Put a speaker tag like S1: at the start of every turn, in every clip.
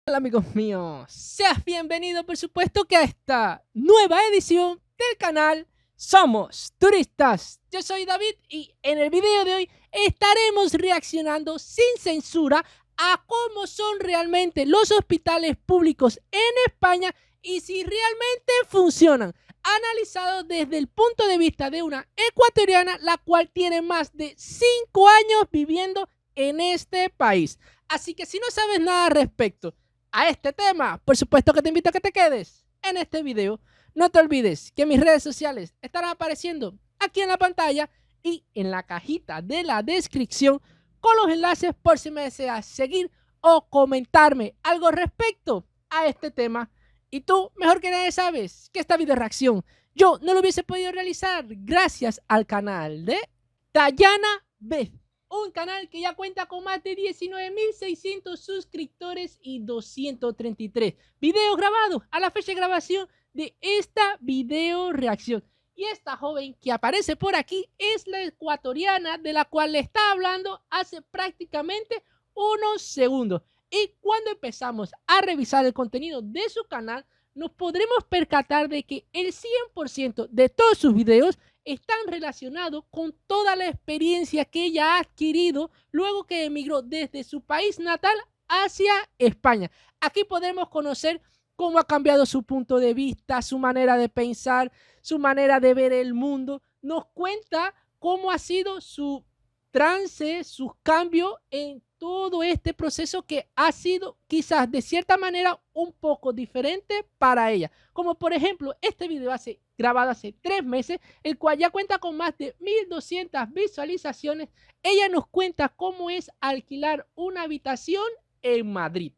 S1: Hola amigos míos, seas bienvenido por supuesto que a esta nueva edición del canal Somos Turistas. Yo soy David y en el video de hoy estaremos reaccionando sin censura a cómo son realmente los hospitales públicos en España y si realmente funcionan, analizado desde el punto de vista de una ecuatoriana la cual tiene más de 5 años viviendo en este país. Así que si no sabes nada al respecto a este tema, por supuesto que te invito a que te quedes en este video. No te olvides que mis redes sociales estarán apareciendo aquí en la pantalla y en la cajita de la descripción con los enlaces por si me deseas seguir o comentarme algo respecto a este tema. Y tú, mejor que nadie, sabes que esta video reacción yo no lo hubiese podido realizar gracias al canal de Dayana Beth. Un canal que ya cuenta con más de 19.600 suscriptores y 233 videos grabados a la fecha de grabación de esta video reacción. Y esta joven que aparece por aquí es la ecuatoriana de la cual le estaba hablando hace prácticamente unos segundos. Y cuando empezamos a revisar el contenido de su canal, nos podremos percatar de que el 100% de todos sus videos están relacionados con toda la experiencia que ella ha adquirido luego que emigró desde su país natal hacia España. Aquí podemos conocer cómo ha cambiado su punto de vista, su manera de pensar, su manera de ver el mundo. Nos cuenta cómo ha sido su trance, sus cambios en todo este proceso que ha sido quizás de cierta manera un poco diferente para ella. Como por ejemplo este video grabado hace 3 meses, el cual ya cuenta con más de 1.200 visualizaciones. Ella nos cuenta cómo es alquilar una habitación en Madrid.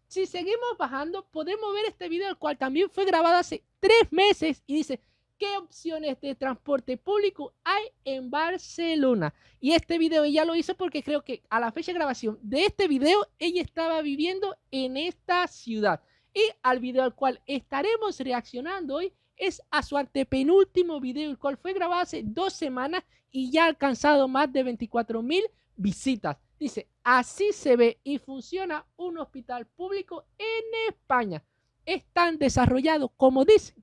S1: Si seguimos bajando, podemos ver este video, el cual también fue grabado hace 3 meses y dice: ¿qué opciones de transporte público hay en Barcelona? Y este video ella lo hizo porque creo que a la fecha de grabación de este video ella estaba viviendo en esta ciudad. Y al video al cual estaremos reaccionando hoy es a su antepenúltimo video, el cual fue grabado hace 2 semanas y ya ha alcanzado más de 24.000 visitas. Dice: así se ve y funciona un hospital público en España. Es tan desarrollado como dicen.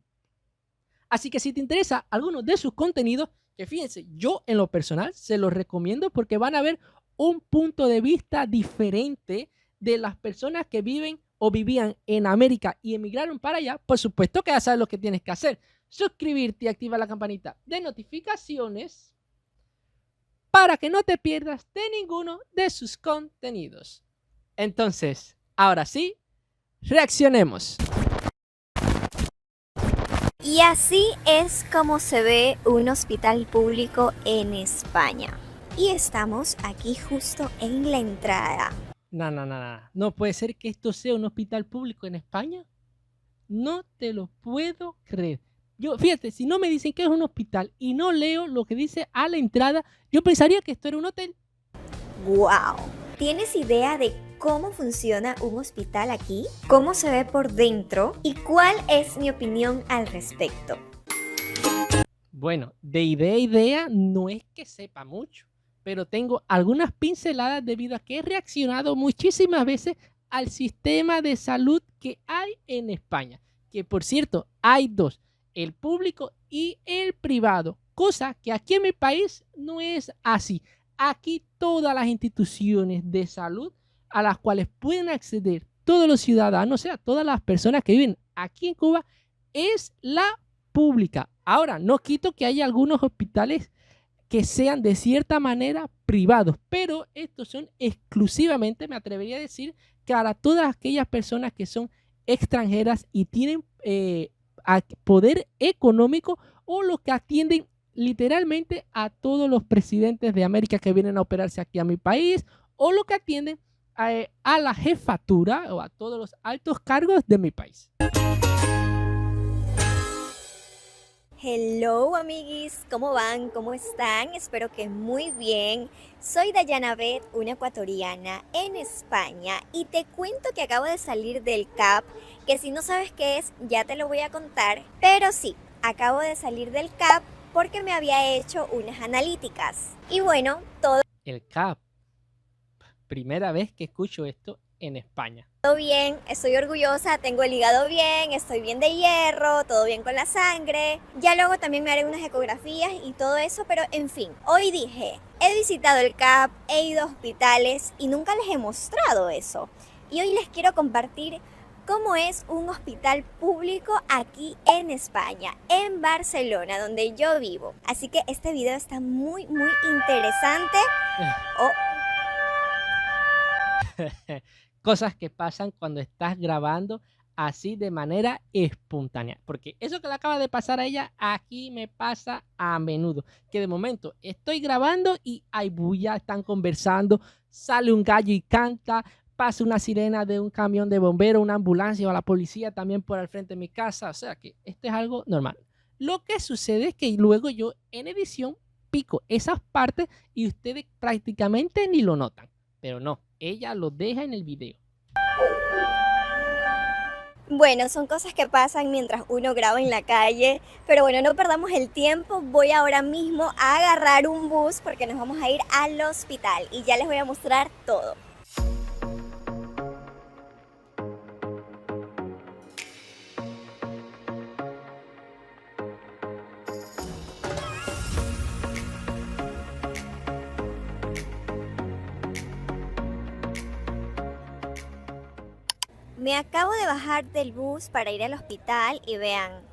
S1: Así que si te interesa alguno de sus contenidos, que fíjense, yo en lo personal se los recomiendo porque van a ver un punto de vista diferente de las personas que viven o vivían en América y emigraron para allá. Por supuesto que ya sabes lo que tienes que hacer: suscribirte y activar la campanita de notificaciones para que no te pierdas de ninguno de sus contenidos. Entonces, ahora sí, reaccionemos.
S2: Y así es como se ve un hospital público en España. Y estamos aquí justo en la entrada.
S1: No puede ser que esto sea un hospital público en España. No te lo puedo creer. Yo, fíjate, si no me dicen que es un hospital y no leo lo que dice a la entrada, yo pensaría que esto era un hotel.
S2: ¡Wow! ¿Tienes idea de cómo funciona un hospital aquí? ¿Cómo se ve por dentro? ¿Y cuál es mi opinión al respecto?
S1: Bueno, de idea no es que sepa mucho, pero tengo algunas pinceladas debido a que he reaccionado muchísimas veces al sistema de salud que hay en España. Que por cierto, hay dos: el público y el privado, cosa que aquí en mi país no es así. Aquí todas las instituciones de salud a las cuales pueden acceder todos los ciudadanos, o sea, todas las personas que viven aquí en Cuba, es la pública. Ahora, no quito que haya algunos hospitales que sean de cierta manera privados, pero estos son exclusivamente, me atrevería a decir, para todas aquellas personas que son extranjeras y tienen poder económico, o los que atienden literalmente a todos los presidentes de América que vienen a operarse aquí a mi país, o los que atienden a la jefatura o a todos los altos cargos de mi país.
S2: Hello amiguis, ¿cómo van? ¿Cómo están? Espero que muy bien. Soy Dayana Beth, una ecuatoriana en España, y te cuento que acabo de salir del CAP, que si no sabes qué es, ya te lo voy a contar. Pero sí, acabo de salir del CAP porque me había hecho unas analíticas. Y bueno, todo...
S1: El CAP, primera vez que escucho esto. en España.
S2: Todo bien, estoy orgullosa, tengo el hígado bien, estoy bien de hierro, todo bien con la sangre. Ya luego también me haré unas ecografías y todo eso, pero en fin, hoy dije, he visitado el CAP, he ido a hospitales y nunca les he mostrado eso. Y hoy les quiero compartir cómo es un hospital público aquí en España, en Barcelona, donde yo vivo. Así que este video está muy interesante. Oh,
S1: Cosas que pasan cuando estás grabando así de manera espontánea. Porque eso que le acaba de pasar a ella, aquí me pasa a menudo. Que de momento estoy grabando y hay bulla, están conversando, sale un gallo y canta, pasa una sirena de un camión de bomberos, una ambulancia o la policía también por al frente de mi casa. O sea que esto es algo normal. Lo que sucede es que luego yo en edición pico esas partes y ustedes prácticamente ni lo notan. Pero no, ella lo deja en el video.
S2: bueno, son cosas que pasan mientras uno graba en la calle, pero bueno, no perdamos el tiempo. Voy ahora mismo a agarrar un bus porque nos vamos a ir al hospital y ya les voy a mostrar todo. Me acabo de bajar del bus para ir al hospital y vean,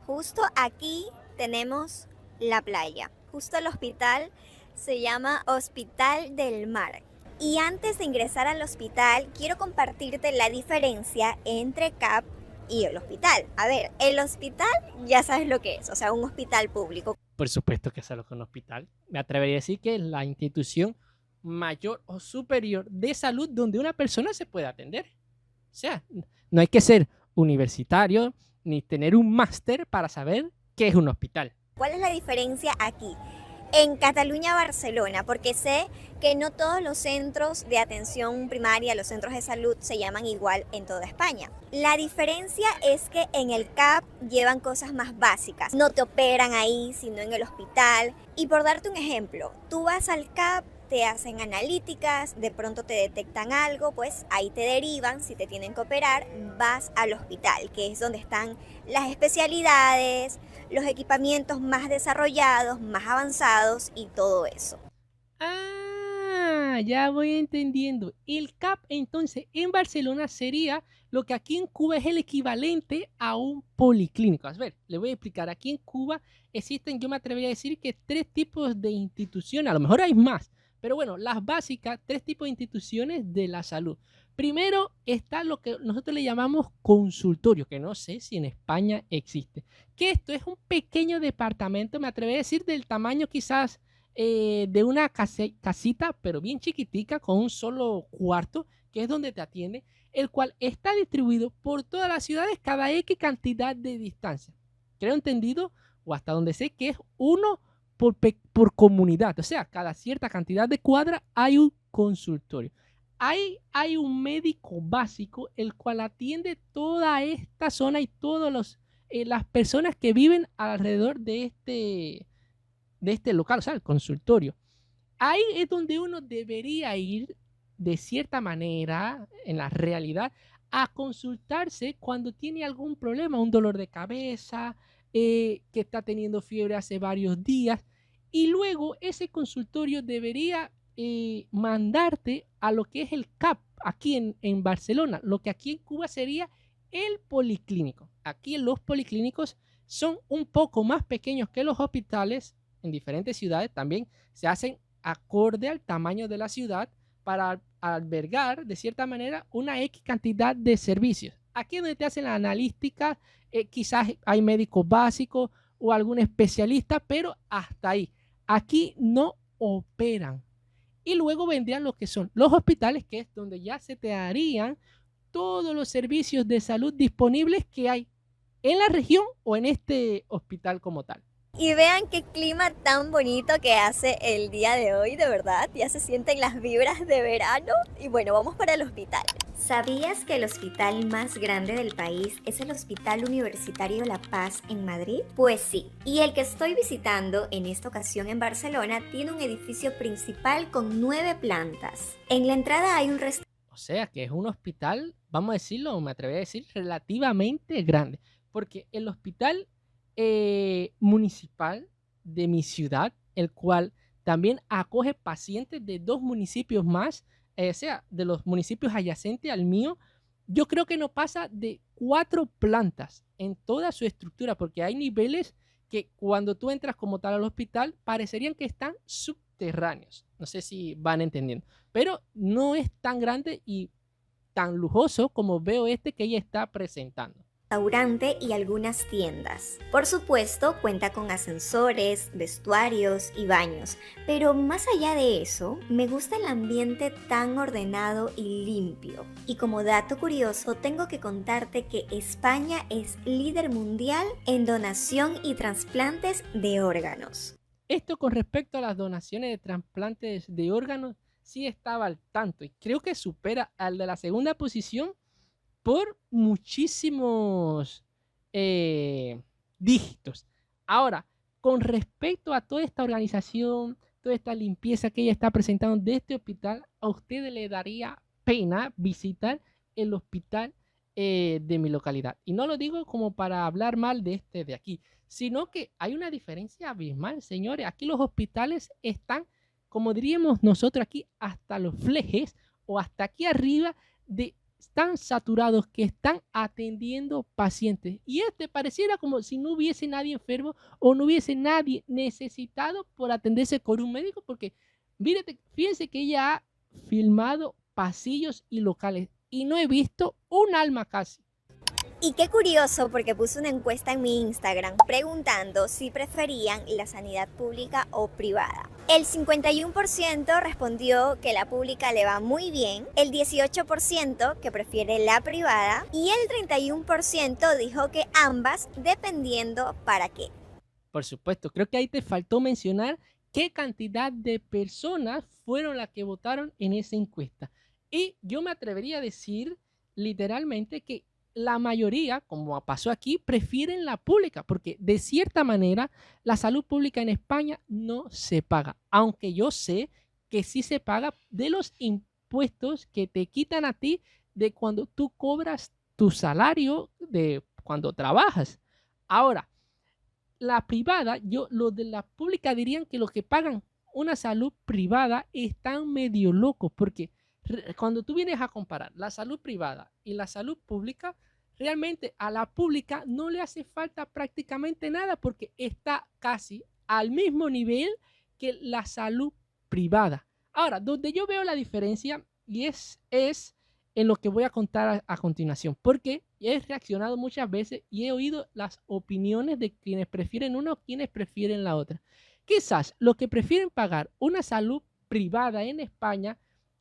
S2: justo aquí tenemos la playa. Justo el hospital se llama Hospital del Mar. Y antes de ingresar al hospital, quiero compartirte la diferencia entre CAP y el hospital. A ver, el hospital ya sabes lo que es, o sea, un hospital público.
S1: Por supuesto que es algo con un hospital. Me atrevería a decir que es la institución mayor o superior de salud donde una persona se puede atender. O sea, no hay que ser universitario ni tener un máster para saber qué es un hospital.
S2: ¿Cuál es la diferencia aquí? En Cataluña, Barcelona, porque sé que no todos los centros de atención primaria, los centros de salud, se llaman igual en toda España. La diferencia es que en el CAP llevan cosas más básicas. No te operan ahí, sino en el hospital. Y por darte un ejemplo, tú vas al CAP, te hacen analíticas, de pronto te detectan algo, pues ahí te derivan, si te tienen que operar, vas al hospital, que es donde están las especialidades, los equipamientos más desarrollados, más avanzados y todo eso.
S1: Ah, ya voy entendiendo. El CAP entonces en Barcelona sería lo que aquí en Cuba es el equivalente a un policlínico. A ver, le voy a explicar. Aquí en Cuba existen, yo me atrevería a decir que 3 tipos de instituciones, a lo mejor hay más. Pero bueno, las básicas, 3 tipos de instituciones de la salud. Primero está lo que nosotros le llamamos consultorio, que no sé si en España existe. Que esto es un pequeño departamento, me atrevería a decir, del tamaño quizás de una casita, pero bien chiquitica, con un solo cuarto, que es donde te atiende, el cual está distribuido por todas las ciudades cada X cantidad de distancia. Creo entendido, o hasta donde sé que es uno por comunidad, o sea, cada cierta cantidad de cuadras hay un consultorio. Hay un médico básico el cual atiende toda esta zona y todas las personas que viven alrededor de este local, o sea, el consultorio. Ahí es donde uno debería ir de cierta manera, en la realidad, a consultarse cuando tiene algún problema, un dolor de cabeza, que está teniendo fiebre hace varios días. Y luego ese consultorio debería mandarte a lo que es el CAP aquí en Barcelona, lo que aquí en Cuba sería el policlínico. Aquí los policlínicos son un poco más pequeños que los hospitales en diferentes ciudades. También se hacen acorde al tamaño de la ciudad para albergar de cierta manera una X cantidad de servicios. Aquí es donde te hacen la analítica, quizás hay médicos básicos o algún especialista, pero hasta ahí. Aquí no operan. Y luego vendrían lo que son los hospitales, que es donde ya se te darían todos los servicios de salud disponibles que hay en la región o en este hospital como tal.
S2: Y vean qué clima tan bonito que hace el día de hoy, de verdad. Ya se sienten las vibras de verano. Y bueno, vamos para el hospital. ¿Sabías que el hospital más grande del país es el Hospital Universitario La Paz en Madrid? Pues sí, y el que estoy visitando en esta ocasión en Barcelona tiene un edificio principal con 9 plantas. En la entrada hay un restaurante.
S1: O sea que es un hospital, vamos a decirlo, me atrevo a decir, relativamente grande. Porque el hospital municipal de mi ciudad, el cual también acoge pacientes de 2 municipios más, o sea, de los municipios adyacentes al mío, yo creo que no pasa de 4 plantas en toda su estructura, porque hay niveles que cuando tú entras como tal al hospital parecerían que están subterráneos. No sé si van entendiendo, pero no es tan grande y tan lujoso como veo este que ella está presentando.
S2: Restaurante y algunas tiendas. Por supuesto, cuenta con ascensores, vestuarios y baños, pero más allá de eso, me gusta el ambiente tan ordenado y limpio. Y como dato curioso, tengo que contarte que España es líder mundial en donación y trasplantes de órganos.
S1: Esto con respecto a las donaciones de trasplantes de órganos, sí estaba al tanto y creo que supera al de la segunda posición por muchísimos dígitos. Ahora, con respecto a toda esta organización, toda esta limpieza que ella está presentando de este hospital, a usted le daría pena visitar el hospital de mi localidad. Y no lo digo como para hablar mal de este de aquí, sino que hay una diferencia abismal, señores. Aquí los hospitales están, como diríamos nosotros aquí, hasta los flejes o hasta aquí arriba de están saturados que están atendiendo pacientes. Y este pareciera como si no hubiese nadie enfermo o no hubiese nadie necesitado por atenderse con un médico, porque fíjense que ella ha filmado pasillos y locales y no he visto un alma casi.
S2: Y qué curioso porque puse una encuesta en mi Instagram preguntando si preferían la sanidad pública o privada. El 51% respondió que la pública le va muy bien, el 18% que prefiere la privada y el 31% dijo que ambas dependiendo para qué.
S1: Por supuesto, creo que ahí te faltó mencionar qué cantidad de personas fueron las que votaron en esa encuesta. Y yo me atrevería a decir literalmente que la mayoría, como pasó aquí, prefieren la pública, porque de cierta manera la salud pública en España no se paga, aunque yo sé que sí se paga de los impuestos que te quitan a ti de cuando tú cobras tu salario de cuando trabajas. Ahora, la privada, los de la pública dirían que los que pagan una salud privada están medio locos, porque cuando tú vienes a comparar la salud privada y la salud pública, realmente a la pública no le hace falta prácticamente nada porque está casi al mismo nivel que la salud privada. Ahora, donde yo veo la diferencia y es en lo que voy a contar a continuación, porque he reaccionado muchas veces y he oído las opiniones de quienes prefieren una o quienes prefieren la otra. Quizás los que prefieren pagar una salud privada en España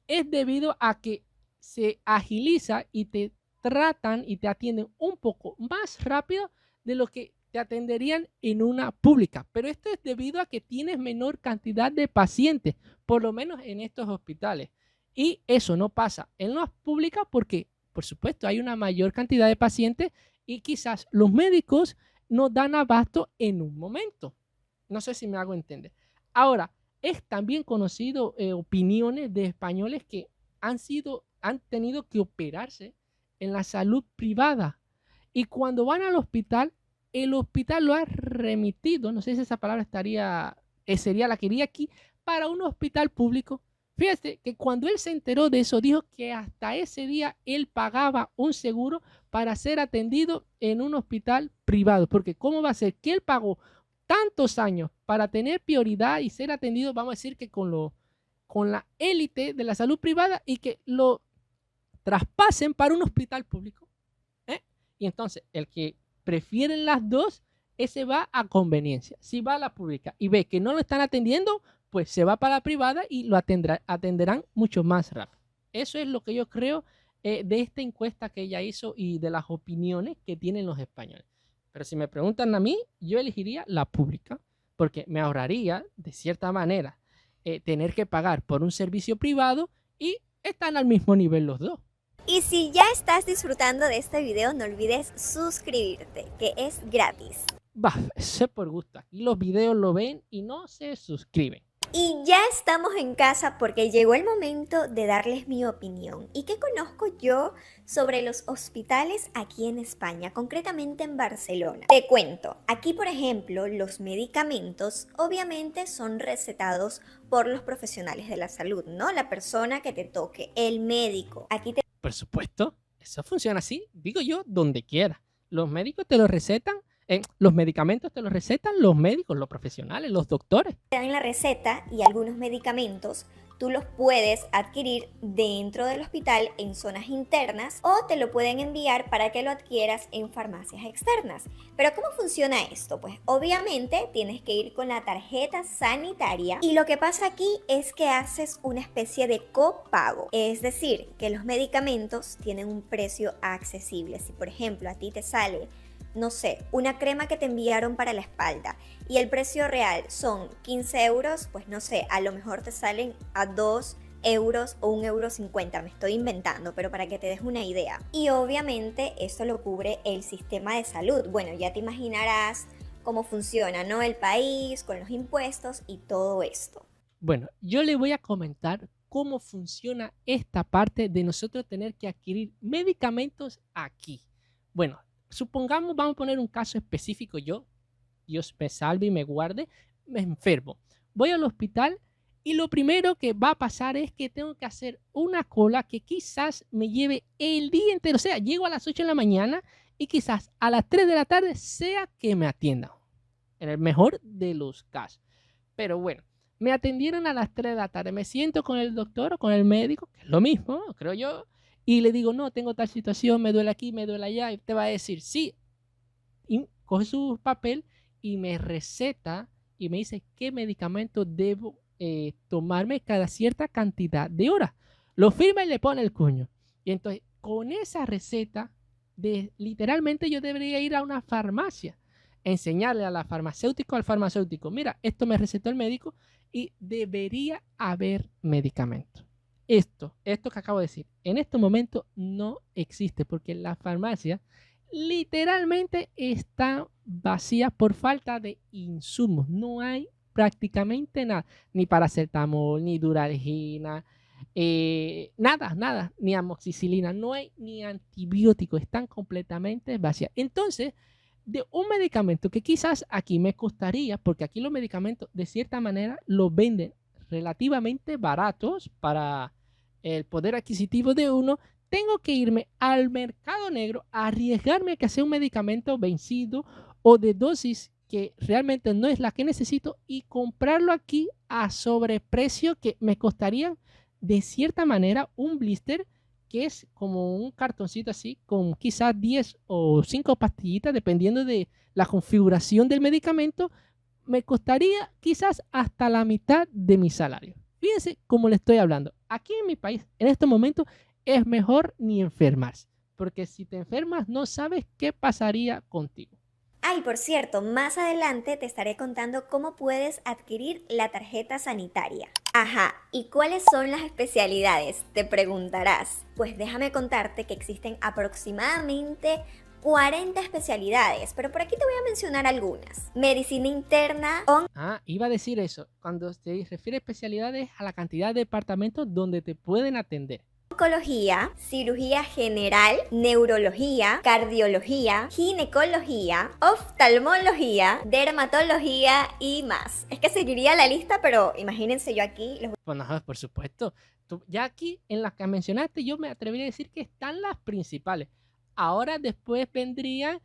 S1: es debido a que se agiliza y te tratan y te atienden un poco más rápido de lo que te atenderían en una pública. Pero esto es debido a que tienes menor cantidad de pacientes, por lo menos en estos hospitales. Y eso no pasa en las públicas porque, por supuesto, hay una mayor cantidad de pacientes y quizás los médicos no dan abasto en un momento. No sé si me hago entender. Ahora, es también conocido opiniones de españoles que han tenido que operarse en la salud privada. Y cuando van al hospital, el hospital lo ha remitido, no sé si esa palabra sería la que iría aquí, para un hospital público. Fíjate que cuando él se enteró de eso, dijo que hasta ese día él pagaba un seguro para ser atendido en un hospital privado. Porque ¿cómo va a ser que él pagó tantos años para tener prioridad y ser atendido, vamos a decir que con la élite de la salud privada y que lo traspasen para un hospital público? Y entonces el que prefiere las dos, ese va a conveniencia. Si va a la pública y ve que no lo están atendiendo, pues se va para la privada y lo atenderán mucho más rápido. Eso es lo que yo creo de esta encuesta que ella hizo y de las opiniones que tienen los españoles. Pero si me preguntan a mí, yo elegiría la pública porque me ahorraría, de cierta manera, tener que pagar por un servicio privado y están al mismo nivel los dos.
S2: Y si ya estás disfrutando de este video, no olvides suscribirte, que es gratis.
S1: Bah, eso es por gusto. Aquí los videos lo ven y no se suscriben.
S2: Y ya estamos en casa porque llegó el momento de darles mi opinión. ¿Y qué conozco yo sobre los hospitales aquí en España, concretamente en Barcelona? Te cuento, aquí por ejemplo los medicamentos obviamente son recetados por los profesionales de la salud, ¿no? La persona que te toque, el médico. Aquí te
S1: Por supuesto, eso funciona así, digo yo, donde quiera. Los médicos te lo recetan, los medicamentos te los recetan los médicos, los profesionales, los doctores.
S2: dan la receta y algunos medicamentos tú los puedes adquirir dentro del hospital en zonas internas o te lo pueden enviar para que lo adquieras en farmacias externas. Pero ¿cómo funciona esto? Pues obviamente tienes que ir con la tarjeta sanitaria y lo que pasa aquí es que haces una especie de copago. Es decir, que los medicamentos tienen un precio accesible. Si por ejemplo a ti te sale, no sé, una crema que te enviaron para la espalda y el precio real son 15 euros, pues no sé, a lo mejor te salen a 2 euros o 1,50 €, me estoy inventando, pero para que te des una idea. Y obviamente esto lo cubre el sistema de salud. Bueno, ya te imaginarás cómo funciona, ¿no? El país, con los impuestos y todo esto.
S1: Bueno, yo le voy a comentar cómo funciona esta parte de nosotros tener que adquirir medicamentos aquí. Bueno, supongamos, vamos a poner un caso específico. Dios me salve y me guarde, me enfermo. Voy al hospital y lo primero que va a pasar es que tengo que hacer una cola que quizás me lleve el día entero. O sea, llego a las 8 de la mañana y quizás a las 3 de la tarde sea que me atiendan. En el mejor de los casos. Pero bueno, me atendieron a las 3 de la tarde. Me siento con el doctor o con el médico, que es lo mismo, creo yo, y le digo, no, tengo tal situación, me duele aquí, me duele allá, y te va a decir, sí, y coge su papel y me receta y me dice qué medicamento debo tomarme cada cierta cantidad de horas. Lo firma y le pone el cuño. Y entonces, con esa receta, literalmente yo debería ir a una farmacia, enseñarle a la farmacéutico, al farmacéutico, mira, esto me recetó el médico y debería haber medicamento. Esto que acabo de decir, en este momento no existe porque la farmacia literalmente está vacía por falta de insumos. No hay prácticamente nada, ni paracetamol, ni duralgina, nada, ni amoxicilina, no hay ni antibióticos, están completamente vacías. Entonces, de un medicamento que quizás aquí me costaría, porque aquí los medicamentos de cierta manera los venden relativamente baratos para el poder adquisitivo de uno, tengo que irme al mercado negro, a arriesgarme a que sea un medicamento vencido o de dosis que realmente no es la que necesito y comprarlo aquí a sobreprecio que me costaría de cierta manera un blister que es como un cartoncito así con quizás 10 o 5 pastillitas dependiendo de la configuración del medicamento, me costaría quizás hasta la mitad de mi salario. Fíjense cómo le estoy hablando. Aquí en mi país, en este momento, es mejor ni enfermarse, porque si te enfermas no sabes qué pasaría contigo.
S2: Ay, por cierto, más adelante te estaré contando cómo puedes adquirir la tarjeta sanitaria. Ajá, ¿y cuáles son las especialidades? Te preguntarás. Pues déjame contarte que existen aproximadamente 40 especialidades, pero por aquí te voy a mencionar algunas. Medicina interna,
S1: Iba a decir eso. Cuando se refiere a especialidades, a la cantidad de departamentos donde te pueden atender.
S2: oncología, cirugía general, neurología, cardiología, ginecología, oftalmología, dermatología y más. Es que seguiría la lista, pero imagínense yo aquí los
S1: Bueno, por supuesto. Ya aquí en las que mencionaste, yo me atrevería a decir que están las principales. Ahora después vendrían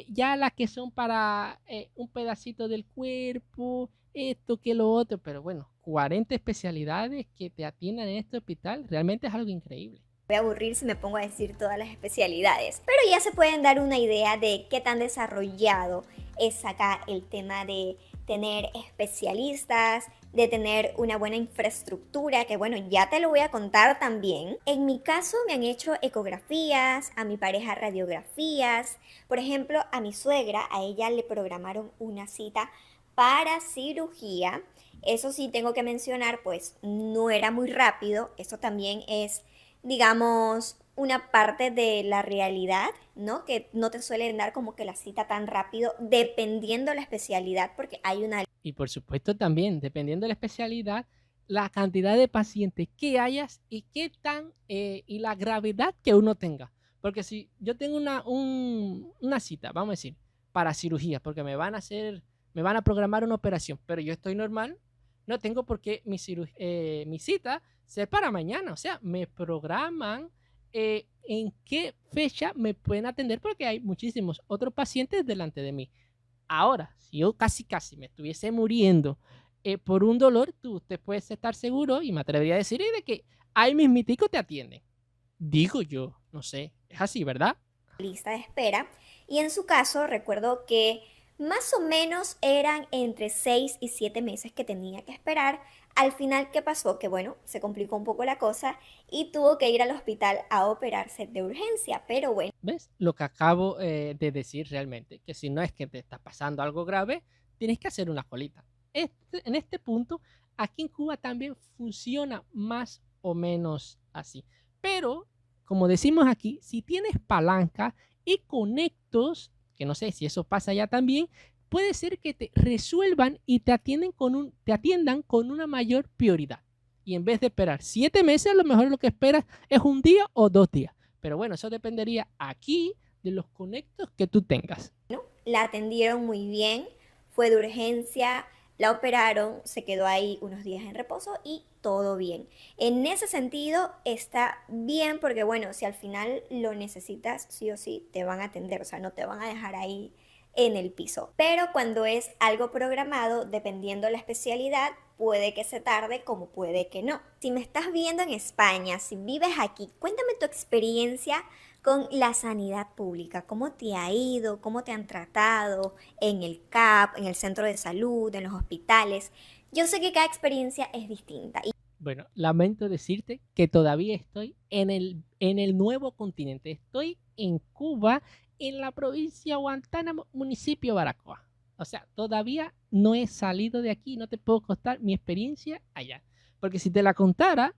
S1: ya las que son para un pedacito del cuerpo, esto que lo otro, pero bueno, 40 especialidades que te atiendan en este hospital, realmente es algo increíble.
S2: voy a aburrir si me pongo a decir todas las especialidades, pero ya se pueden dar una idea de qué tan desarrollado es acá el tema de tener especialistas, de tener una buena infraestructura, que bueno, ya te lo voy a contar también. En mi caso me han hecho ecografías, a mi pareja radiografías, por ejemplo, a mi suegra, a ella le programaron una cita para cirugía. Eso sí tengo que mencionar, pues no era muy rápido, eso también es, digamos, una parte de la realidad, ¿no? Que no te suelen dar como que la cita tan rápido, dependiendo de la especialidad, porque hay una
S1: Y por supuesto también, dependiendo de la especialidad, la cantidad de pacientes que hayas y qué tan y la gravedad que uno tenga. Porque si yo tengo una cita, vamos a decir, para cirugía, porque me van a programar una operación, pero yo estoy normal, no tengo por qué mi cita ser para mañana. O sea, me programan en qué fecha me pueden atender porque hay muchísimos otros pacientes delante de mí. Ahora, si yo casi me estuviese muriendo por un dolor, tú te puedes estar seguro, y me atrevería a decir, de que ahí mismitico te atienden. Digo yo, no sé, es así, ¿verdad?
S2: lista de espera y en su caso recuerdo que más o menos eran entre 6 y 7 meses que tenía que esperar. Al final, ¿qué pasó? Que bueno, se complicó un poco la cosa y tuvo que ir al hospital a operarse de urgencia, pero bueno.
S1: ¿Ves? Lo que acabo de decir realmente, que si no es que te está pasando algo grave, tienes que hacer una colita. En este punto, aquí en Cuba también funciona más o menos así. Pero, como decimos aquí, si tienes palanca y conectos, que no sé si eso pasa ya también, puede ser que te resuelvan y te atiendan con una mayor prioridad. Y en vez de esperar 7 meses, a lo mejor lo que esperas es un día o 2 días. Pero bueno, eso dependería aquí de los conectos que tú tengas.
S2: La atendieron muy bien, fue de urgencia, la operaron, se quedó ahí unos días en reposo y todo bien. En ese sentido está bien porque bueno, si al final lo necesitas, sí o sí, te van a atender, o sea, no te van a dejar ahí en el piso. Pero cuando es algo programado, dependiendo la especialidad, puede que se tarde como puede que no. Si me estás viendo en España, si vives aquí, cuéntame tu experiencia con la sanidad pública. ¿Cómo te ha ido? ¿Cómo te han tratado en el CAP, en el centro de salud, en los hospitales? Yo sé que cada experiencia es distinta.
S1: Bueno, lamento decirte que todavía estoy en el nuevo continente. Estoy en Cuba, en la provincia de Guantánamo, municipio Baracoa. O sea, todavía no he salido de aquí, no te puedo contar mi experiencia allá. Porque si te la contara,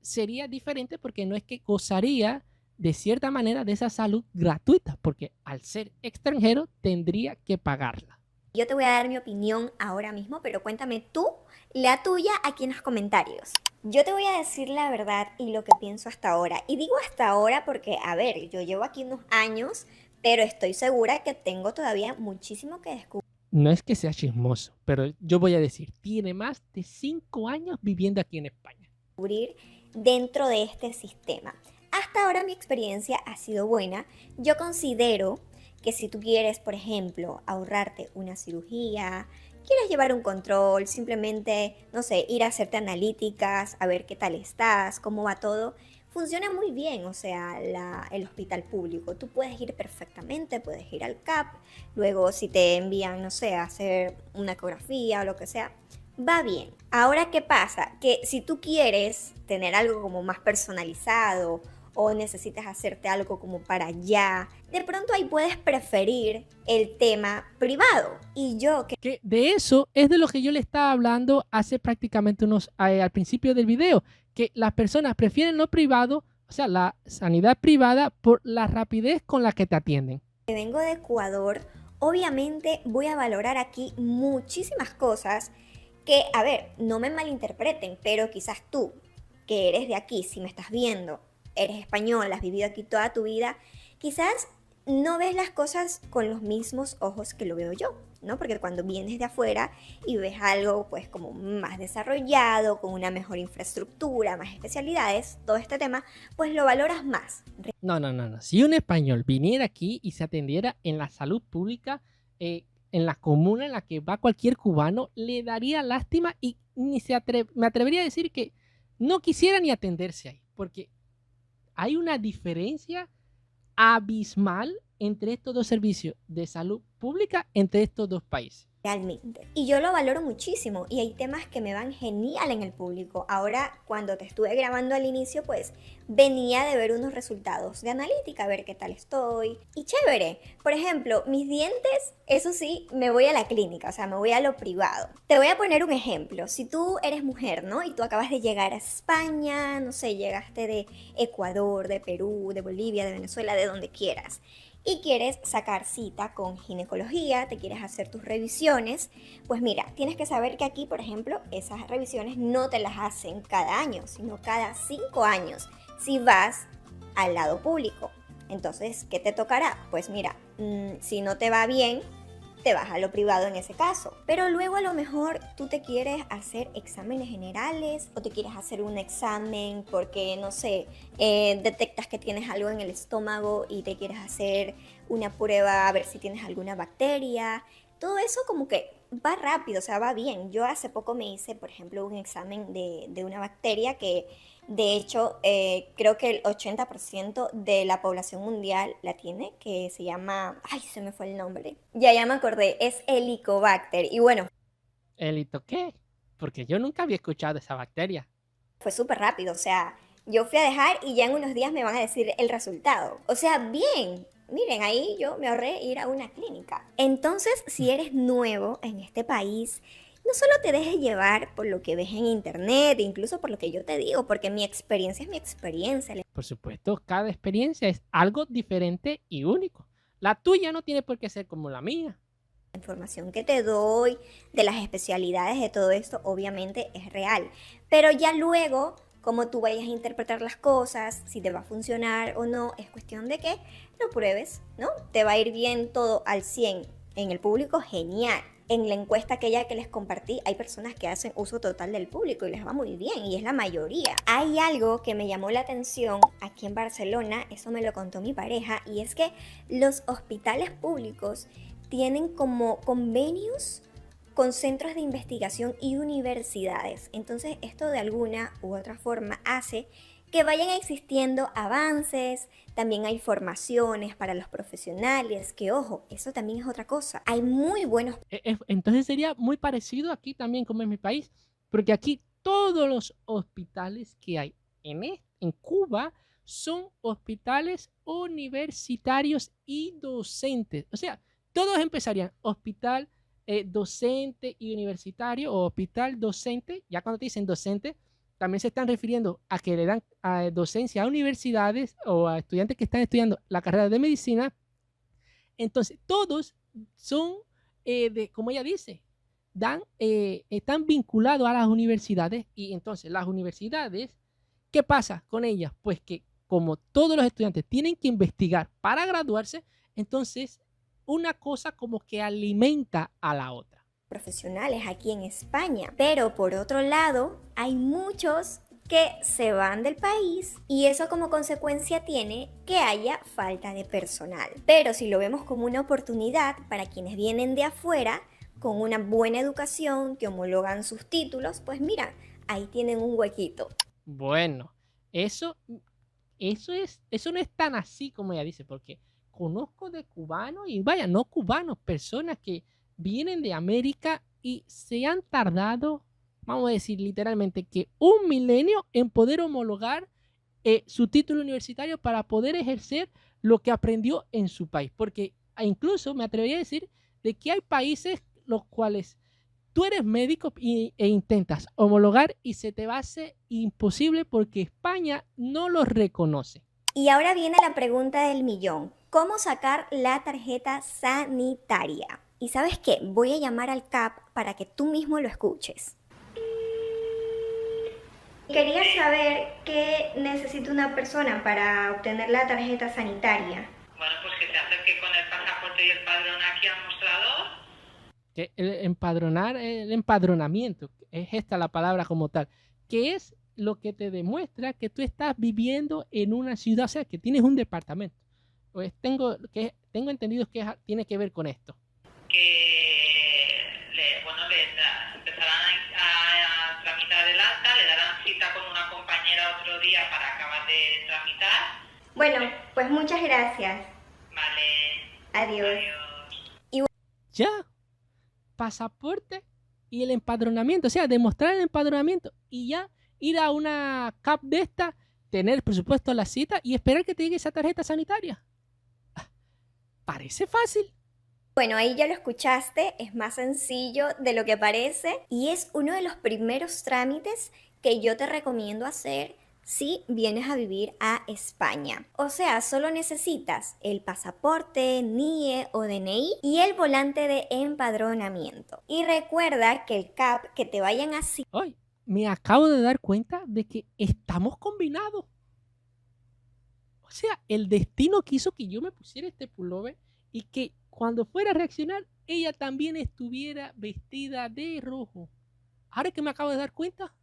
S1: sería diferente porque no es que gozaría de cierta manera de esa salud gratuita, porque al ser extranjero tendría que pagarla.
S2: Yo te voy a dar mi opinión ahora mismo, pero cuéntame tú la tuya aquí en los comentarios. Yo te voy a decir la verdad y lo que pienso hasta ahora. Y digo hasta ahora porque, a ver, yo llevo aquí unos años, pero estoy segura que tengo todavía muchísimo que
S1: No es que sea chismoso, pero yo voy a decir, tiene más de 5 años viviendo aquí en España.
S2: descubrir dentro de este sistema. Hasta ahora mi experiencia ha sido buena. Yo considero que si tú quieres, por ejemplo, ahorrarte una cirugía, quieres llevar un control, simplemente, no sé, ir a hacerte analíticas, a ver qué tal estás, cómo va todo, funciona muy bien, o sea, el hospital público. Tú puedes ir perfectamente, puedes ir al CAP, luego si te envían, no sé, a hacer una ecografía o lo que sea, va bien. Ahora, ¿qué pasa? Que si tú quieres tener algo como más personalizado o necesitas hacerte algo como para allá, de pronto ahí puedes preferir el tema privado. Y yo
S1: Que de eso es de lo que yo le estaba hablando hace prácticamente al principio del video, que las personas prefieren lo privado, o sea, la sanidad privada por la rapidez con la que te atienden.
S2: que vengo de Ecuador, obviamente voy a valorar aquí muchísimas cosas que, a ver, no me malinterpreten, pero quizás tú, que eres de aquí, si me estás viendo, eres español, has vivido aquí toda tu vida, quizás no ves las cosas con los mismos ojos que lo veo yo, ¿no? Porque cuando vienes de afuera y ves algo pues como más desarrollado, con una mejor infraestructura, más especialidades, todo este tema, pues lo valoras más.
S1: No. Si un español viniera aquí y se atendiera en la salud pública, en la comuna en la que va cualquier cubano, le daría lástima y me atrevería a decir que no quisiera ni atenderse ahí, porque hay una diferencia abismal entre estos dos servicios de salud pública entre estos dos países.
S2: realmente. Y yo lo valoro muchísimo y hay temas que me van genial en el público. Ahora, cuando te estuve grabando al inicio, pues venía de ver unos resultados de analítica, a ver qué tal estoy. Y chévere. Por ejemplo, mis dientes, eso sí, me voy a la clínica, o sea, me voy a lo privado. Te voy a poner un ejemplo. Si tú eres mujer, ¿no? Y tú acabas de llegar a España, no sé, llegaste de Ecuador, de Perú, de Bolivia, de Venezuela, de donde quieras y quieres sacar cita con ginecología, te quieres hacer tus revisiones, pues mira, tienes que saber que aquí, por ejemplo, esas revisiones no te las hacen cada año, sino cada 5 años, si vas al lado público. Entonces, ¿qué te tocará? Pues mira, si no te va bien, te vas a lo privado en ese caso. Pero luego a lo mejor tú te quieres hacer exámenes generales o te quieres hacer un examen porque, no sé, detectas que tienes algo en el estómago y te quieres hacer una prueba a ver si tienes alguna bacteria. Todo eso como que va rápido, o sea, va bien. Yo hace poco me hice, por ejemplo, un examen de una bacteria que de hecho, creo que el 80% de la población mundial la tiene, que se llama, ay, se me fue el nombre. Ya me acordé, es Helicobacter. Y bueno,
S1: ¿Elito qué? Porque yo nunca había escuchado de esa bacteria.
S2: fue súper rápido, o sea, yo fui a dejar y ya en unos días me van a decir el resultado. O sea, bien. Miren, ahí yo me ahorré ir a una clínica. Entonces, si eres nuevo en este país, no solo te dejes llevar por lo que ves en internet, incluso por lo que yo te digo, porque mi experiencia es mi experiencia.
S1: Por supuesto, cada experiencia es algo diferente y único. La tuya no tiene por qué ser como la mía.
S2: La información que te doy de las especialidades de todo esto obviamente es real, pero ya luego, como tú vayas a interpretar las cosas, si te va a funcionar o no, es cuestión de que lo pruebes, ¿no? Te va a ir bien todo al 100 en el público, genial. En la encuesta aquella que les compartí, hay personas que hacen uso total del público y les va muy bien, y es la mayoría. Hay algo que me llamó la atención aquí en Barcelona, eso me lo contó mi pareja, y es que los hospitales públicos tienen como convenios con centros de investigación y universidades. Entonces esto de alguna u otra forma hace que vayan existiendo avances, también hay formaciones para los profesionales, que ojo, eso también es otra cosa. Hay muy buenos.
S1: Entonces sería muy parecido aquí también como en mi país, porque aquí todos los hospitales que hay en Cuba son hospitales universitarios y docentes. O sea, todos empezarían hospital docente y universitario o hospital docente. Ya cuando te dicen docente, también se están refiriendo a que le dan docencia a universidades o a estudiantes que están estudiando la carrera de medicina. Entonces, todos son, como ella dice, están vinculados a las universidades y entonces las universidades, ¿qué pasa con ellas? Pues que como todos los estudiantes tienen que investigar para graduarse, entonces una cosa como que alimenta a la otra.
S2: Profesionales aquí en España, pero por otro lado hay muchos que se van del país y eso como consecuencia tiene que haya falta de personal. Pero si lo vemos como una oportunidad para quienes vienen de afuera con una buena educación, que homologan sus títulos, pues mira, ahí tienen un huequito.
S1: Bueno, eso, eso no es tan así como ella dice, porque conozco de cubanos y vaya, no cubanos, personas que vienen de América y se han tardado, vamos a decir literalmente, que 1 milenio en poder homologar su título universitario para poder ejercer lo que aprendió en su país. Porque incluso me atrevería a decir de que hay países los cuales tú eres médico e intentas homologar y se te va a hacer imposible porque España no los reconoce.
S2: Y ahora viene la pregunta del millón. ¿Cómo sacar la tarjeta sanitaria? Y ¿sabes qué? Voy a llamar al CAP para que tú mismo lo escuches. Quería saber qué necesita una persona para obtener la tarjeta sanitaria.
S3: Bueno, pues que se acerque con el pasaporte y el padrón aquí al mostrador.
S1: Que el empadronamiento, es esta la palabra como tal, que es lo que te demuestra que tú estás viviendo en una ciudad, o sea, que tienes un departamento. Pues tengo entendido que tiene que ver con esto.
S3: Empezarán a tramitar el alta, le darán cita con una compañera otro día para acabar de tramitar.
S2: Bueno, pues muchas gracias.
S3: Vale.
S2: Adiós.
S3: Adiós.
S1: Ya, pasaporte y el empadronamiento. O sea, demostrar el empadronamiento y ya ir a una CAP de esta, tener, por supuesto, la cita y esperar que te llegue esa tarjeta sanitaria. Parece fácil.
S2: Bueno, ahí ya lo escuchaste, es más sencillo de lo que parece y es uno de los primeros trámites que yo te recomiendo hacer si vienes a vivir a España. O sea, solo necesitas el pasaporte, NIE o DNI y el volante de empadronamiento. Y recuerda que el CAP que te vayan a
S1: Hoy me acabo de dar cuenta de que estamos combinados. O sea, el destino quiso que yo me pusiera este pullover y que cuando fuera a reaccionar, ella también estuviera vestida de rojo. Ahora que me acabo de dar cuenta.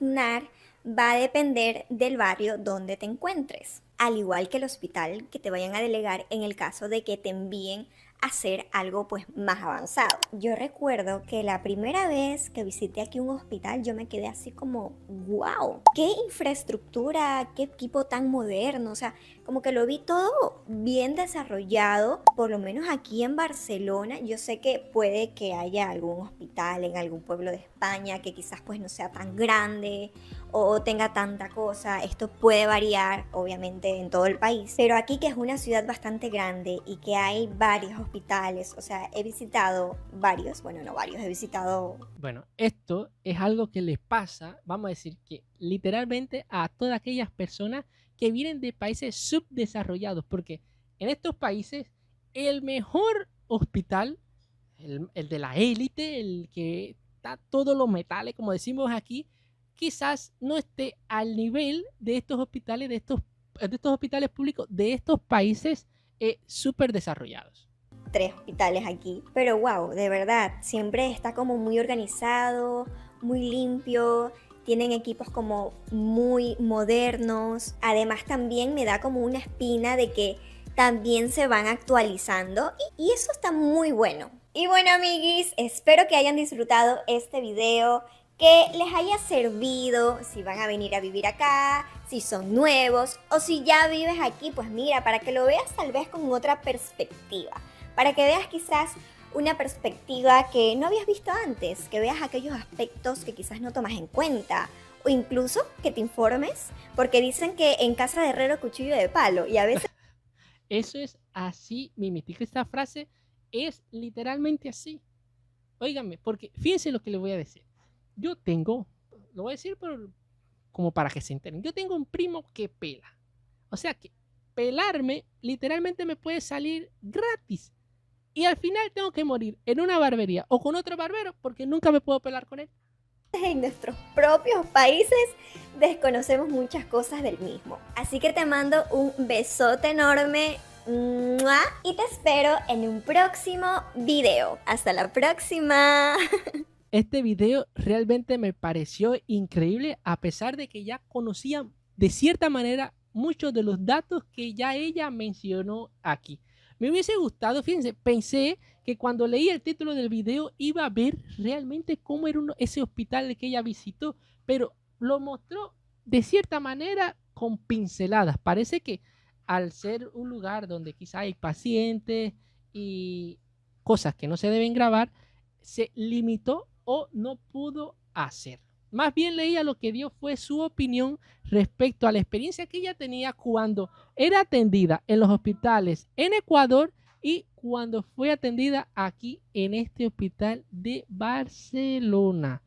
S2: asignar va a depender del barrio donde te encuentres, al igual que el hospital que te vayan a delegar en el caso de que te envíen a hacer algo pues más avanzado. Yo recuerdo que la primera vez que visité aquí un hospital yo me quedé así como, wow, qué infraestructura, qué equipo tan moderno, o sea, como que lo vi todo bien desarrollado, por lo menos aquí en Barcelona. Yo sé que puede que haya algún hospital en algún pueblo de España que quizás pues no sea tan grande o tenga tanta cosa. Esto puede variar obviamente en todo el país, pero aquí que es una ciudad bastante grande y que hay varios hospitales, o sea, he visitado varios, bueno, no varios, he visitado...
S1: Bueno, esto es algo que les pasa, vamos a decir que literalmente a todas aquellas personas que vienen de países subdesarrollados, porque en estos países el mejor hospital, el de la élite, el que está todos los metales, como decimos aquí, quizás no esté al nivel de estos hospitales, de estos hospitales públicos de estos países súper desarrollados.
S2: 3 hospitales aquí, pero wow, de verdad, siempre está como muy organizado, muy limpio, tienen equipos como muy modernos, además también me da como una espina de que también se van actualizando y eso está muy bueno. Y bueno, amiguis, espero que hayan disfrutado este video, que les haya servido si van a venir a vivir acá, si son nuevos o si ya vives aquí, pues mira, para que lo veas tal vez con otra perspectiva, para que veas quizás una perspectiva que no habías visto antes, que veas aquellos aspectos que quizás no tomas en cuenta o incluso que te informes, porque dicen que en casa de herrero cuchillo de palo y a veces...
S1: Eso es así, mimitica. Esta frase es literalmente así. Óigame, porque fíjense lo que les voy a decir. Yo tengo, lo voy a decir como para que se enteren, yo tengo un primo que pela. O sea que pelarme literalmente me puede salir gratis. Y al final tengo que morir en una barbería o con otro barbero porque nunca me puedo pelar con él.
S2: En nuestros propios países desconocemos muchas cosas del mismo. Así que te mando un besote enorme ¡mua! Y te espero en un próximo video. Hasta la próxima.
S1: Este video realmente me pareció increíble a pesar de que ya conocía de cierta manera muchos de los datos que ya ella mencionó aquí. Me hubiese gustado, fíjense, pensé que cuando leí el título del video iba a ver realmente cómo era ese hospital que ella visitó, pero lo mostró de cierta manera con pinceladas. Parece que al ser un lugar donde quizá hay pacientes y cosas que no se deben grabar, se limitó o no pudo hacer. Más bien leía lo que dio fue su opinión respecto a la experiencia que ella tenía cuando era atendida en los hospitales en Ecuador y cuando fue atendida aquí en este hospital de Barcelona.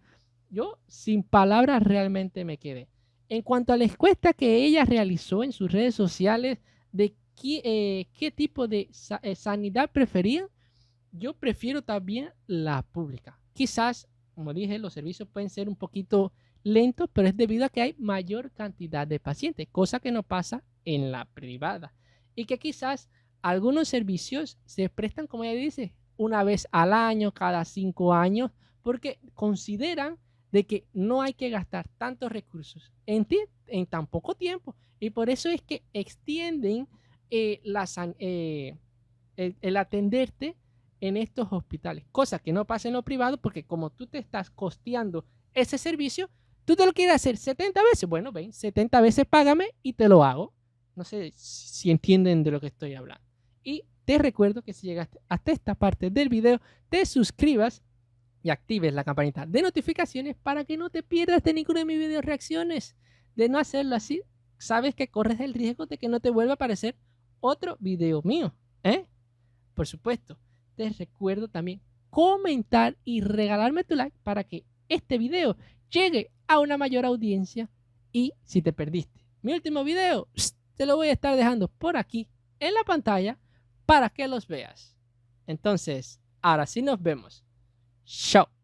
S1: Yo sin palabras realmente me quedé. En cuanto a la encuesta que ella realizó en sus redes sociales de qué tipo de sanidad prefería, yo prefiero también la pública. Quizás, como dije, los servicios pueden ser un poquito lentos, pero es debido a que hay mayor cantidad de pacientes, cosa que no pasa en la privada. Y que quizás algunos servicios se prestan, como ella dice, una vez al año, cada 5 años, porque consideran de que no hay que gastar tantos recursos en tan poco tiempo. Y por eso es que extienden el atenderte en estos hospitales, cosa que no pasa en lo privado porque como tú te estás costeando ese servicio, tú te lo quieres hacer 70 veces, bueno, ven, 70 veces págame y te lo hago. No sé si entienden de lo que estoy hablando. Y te recuerdo que si llegaste hasta esta parte del video, te suscribas y actives la campanita de notificaciones para que no te pierdas de ninguno de mis videos reacciones. De no hacerlo así, sabes que corres el riesgo de que no te vuelva a aparecer otro video mío, ¿eh? Por supuesto, te recuerdo también comentar y regalarme tu like para que este video llegue a una mayor audiencia. Y si te perdiste mi último video, te lo voy a estar dejando por aquí en la pantalla para que los veas. Entonces, ahora sí nos vemos. Chao.